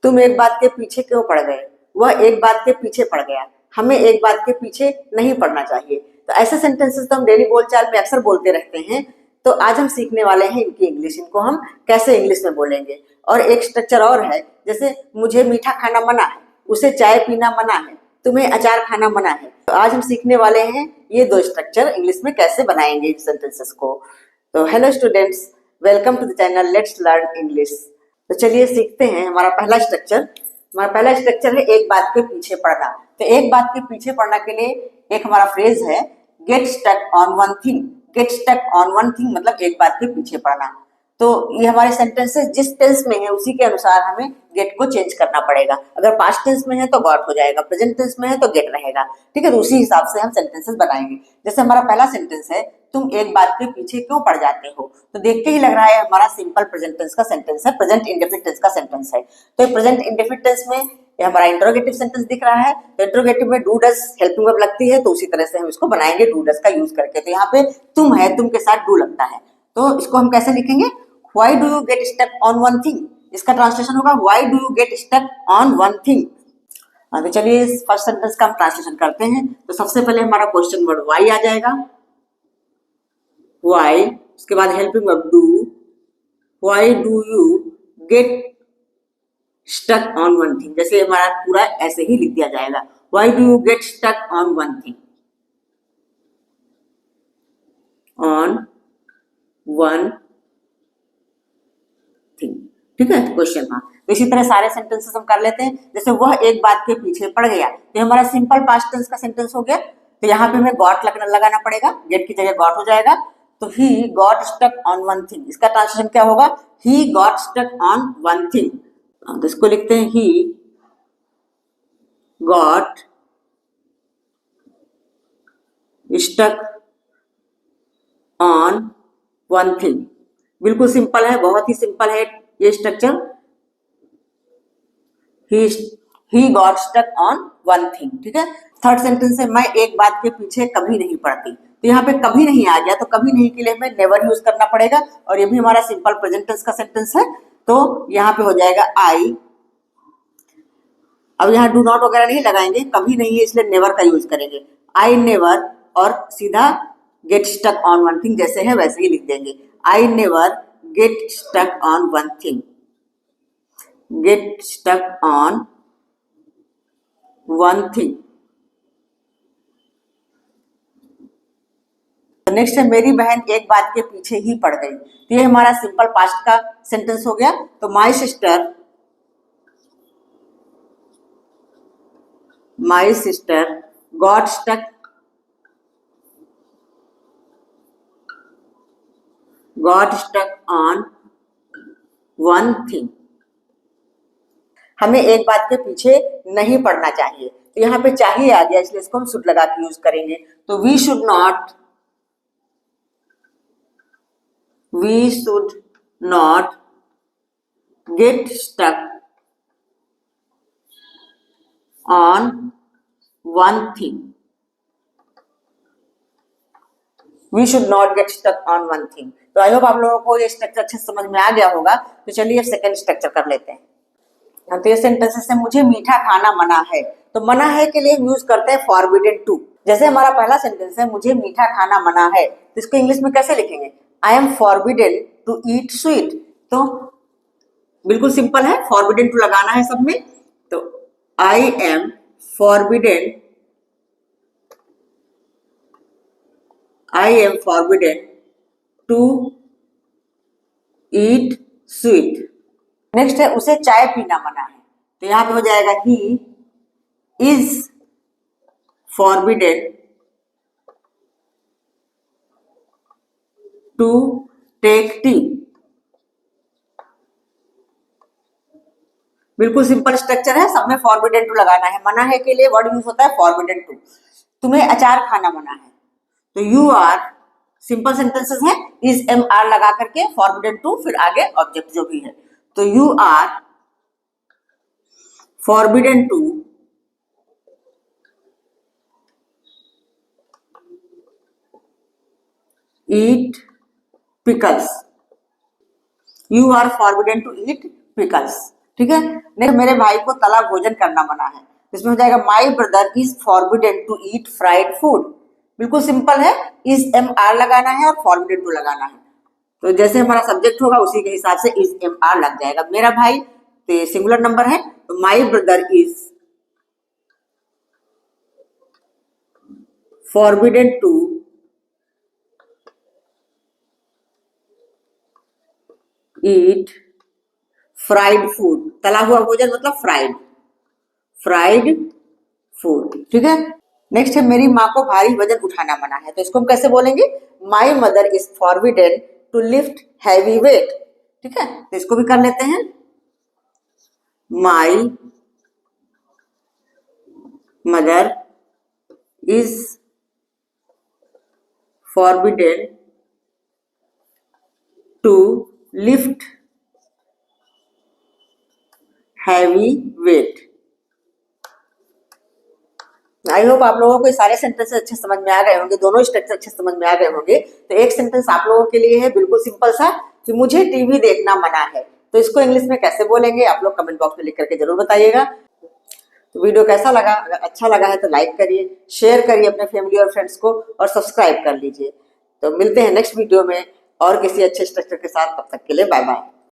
तुम एक बात के पीछे क्यों पड़ गए, वह एक बात के पीछे पड़ गया, हमें एक बात के पीछे नहीं पड़ना चाहिए। तो ऐसे सेंटेंसेस तो हम डेली बोलचाल में अक्सर बोलते रहते हैं। तो आज हम सीखने वाले हैं इनकी इंग्लिश, इनको हम कैसे इंग्लिश में बोलेंगे। और एक स्ट्रक्चर और है, जैसे मुझे मीठा खाना मना है, उसे चाय पीना मना है, तुम्हें अचार खाना मना है। तो आज हम सीखने वाले हैं ये दो स्ट्रक्चर इंग्लिश में कैसे बनाएंगे इन सेंटेंसेस को। तो hello students, welcome to the channel let's learn English. तो चलिए सीखते हैं हमारा पहला स्ट्रक्चर। हमारा पहला स्ट्रक्चर है एक बात के पीछे पड़ना। तो एक बात के पीछे पड़ना के लिए एक हमारा फ्रेज है get stuck on one thing. Get stuck on one thing मतलब एक बात के पीछे पड़ना। तो ये हमारे सेंटेंसेस जिस टेंस में है उसी के अनुसार हमें गेट को चेंज करना पड़ेगा। अगर पास्ट टेंस में है तो गॉट हो जाएगा, प्रेजेंट टेंस में है तो गेट रहेगा। ठीक है, तो उसी हिसाब से हम सेंटेंसेस बनाएंगे। जैसे हमारा पहला सेंटेंस है तुम एक बात के पीछे क्यों पड़ जाते हो। तो देख के ही लग रहा है हमारा सिंपल प्रेजेंट टेंस का सेंटेंस है, प्रेजेंट इंडेफिनिट टेंस का सेंटेंस है। तो प्रेजेंट इंडेफिनिट टेंस में ये हमारा इंट्रोगेटिव सेंटेंस दिख रहा है। तो इंट्रोगेटिव में डू डज हेल्पिंग वर्ब लगती है, तो उसी तरह से हम इसको बनाएंगे डू डज का यूज करके। तो यहाँ पे तुम है, तुम के साथ डू लगता है। तो इसको हम कैसे लिखेंगे, Why do you get stuck on one thing? इसका ट्रांसलेशन होगा Why do you get stuck on one thing? तो चलिए इस फर्स्ट सेंटेंस का हम ट्रांसलेशन करते हैं। तो सबसे पहले हमारा क्वेश्चन वर्ड why आ जाएगा, why, उसके बाद helping verb do, why do you get stuck on one thing, जैसे हमारा पूरा ऐसे ही लिख दिया जाएगा Why do you get stuck on one thing? On one thing. ठीक है, क्वेश्चन मार्क। तो इसी तरह सारे सेंटेंसेस हम कर लेते हैं। जैसे वह एक बात के पीछे पड़ गया, तो हमारा सिंपल पास्ट टेंस का सेंटेंस हो गया। तो यहाँ पे हमें गॉट लगाना पड़ेगा, गेट की जगह गॉट हो जाएगा। तो he got stuck on one thing, इसका ट्रांसलेशन क्या होगा, he got stuck on one thing. तो इसको लिखते हैं he got stuck on one thing. बिल्कुल सिंपल है, बहुत ही सिंपल है ये structure. He got stuck on one thing. ठीक है, थर्ड सेंटेंस है मैं एक बात के पीछे कभी नहीं पड़ती। तो यहाँ पे कभी नहीं आ गया, तो कभी नहीं के लिए हमें नेवर यूज करना पड़ेगा, और ये भी हमारा सिंपल प्रेजेंट टेंस का सेंटेंस है। तो यहाँ पे हो जाएगा आई। अब यहाँ डू नॉट वगैरह नहीं लगाएंगे, कभी नहीं है इसलिए नेवर का यूज करेंगे। आई नेवर, और सीधा get stuck on one thing जैसे है वैसे ही लिख देंगे। I never get stuck on one thing. Get stuck on one thing. Next है मेरी बहन एक बात के पीछे ही पड़ गई। तो ये हमारा सिंपल पास्ट का सेंटेंस हो गया। तो my sister got stuck on one thing. हमें एक बात के पीछे नहीं पड़ना चाहिए। तो यहाँ पे चाहिए आ गया, इसलिए इसको हम शुड लगा के यूज करेंगे। तो we should not get stuck on one thing. We should not get stuck on one thing. तो आई होप आप लोगों को ये स्ट्रक्चर अच्छे समझ में आ गया होगा। तो चलिए सेकंड स्ट्रक्चर कर लेते हैं। तो ये सेंटेंसेस है मुझे मीठा खाना मना है। तो मना है के लिए यूज करते हैं फॉरबिडन टू। जैसे हमारा पहला सेंटेंस है मुझे मीठा खाना मना है, तो इसको इंग्लिश में कैसे लिखेंगे, I am forbidden to eat sweet. तो बिल्कुल सिंपल है, फॉरबिडन टू लगाना है सब में। तो I am forbidden to eat sweet। Next है उसे चाय पीना मना है। तो यहां पे हो जाएगा he is forbidden to take tea। बिल्कुल सिंपल स्ट्रक्चर है, सब में forbidden to लगाना है। मना है के लिए वर्ड यूज होता है forbidden to। तुम्हें अचार खाना मना है, तो यू आर, सिंपल सेंटेंसेस है, इज एम आर लगा करके फॉरबिडन टू, फिर आगे ऑब्जेक्ट जो भी है। तो you are forbidden to eat pickles. You are forbidden to eat pickles. ठीक है। नेक्स्ट, मेरे भाई को तला भोजन करना मना है, इसमें हो जाएगा my brother is forbidden to eat fried food. बिल्कुल सिंपल है, इज एम आर लगाना है और फॉरबिडन टू लगाना है। तो जैसे हमारा सब्जेक्ट होगा उसी के हिसाब से इज एम आर लग जाएगा। मेरा भाई तो ये सिंगुलर नंबर है, तो my brother is forbidden to eat fried food. तला हुआ भोजन मतलब फ्राइड फूड, ठीक है। नेक्स्ट है, मेरी माँ को भारी वजन उठाना मना है, तो इसको हम कैसे बोलेंगे? My mother is forbidden to lift heavy weight, ठीक है। तो इसको भी कर लेते हैं, my mother is forbidden to lift heavy weight. I hope आप लोगों को ये सारे सेंटेंस अच्छे समझ में आ गए होंगे, दोनों स्ट्रक्चर अच्छे समझ में आ गए होंगे। तो एक सेंटेंस आप लोगों के लिए है बिल्कुल सिंपल सा, कि मुझे टीवी देखना मना है, तो इसको इंग्लिश में कैसे बोलेंगे आप लोग कमेंट बॉक्स में लिख करके जरूर बताइएगा। तो वीडियो कैसा लगा? अगर अच्छा लगा है तो लाइक करिए, शेयर करिए अपने फैमिली और फ्रेंड्स को, और सब्सक्राइब कर लीजिए। तो मिलते हैं नेक्स्ट वीडियो में और किसी अच्छे स्ट्रक्चर के साथ, तब तक के लिए बाय बाय।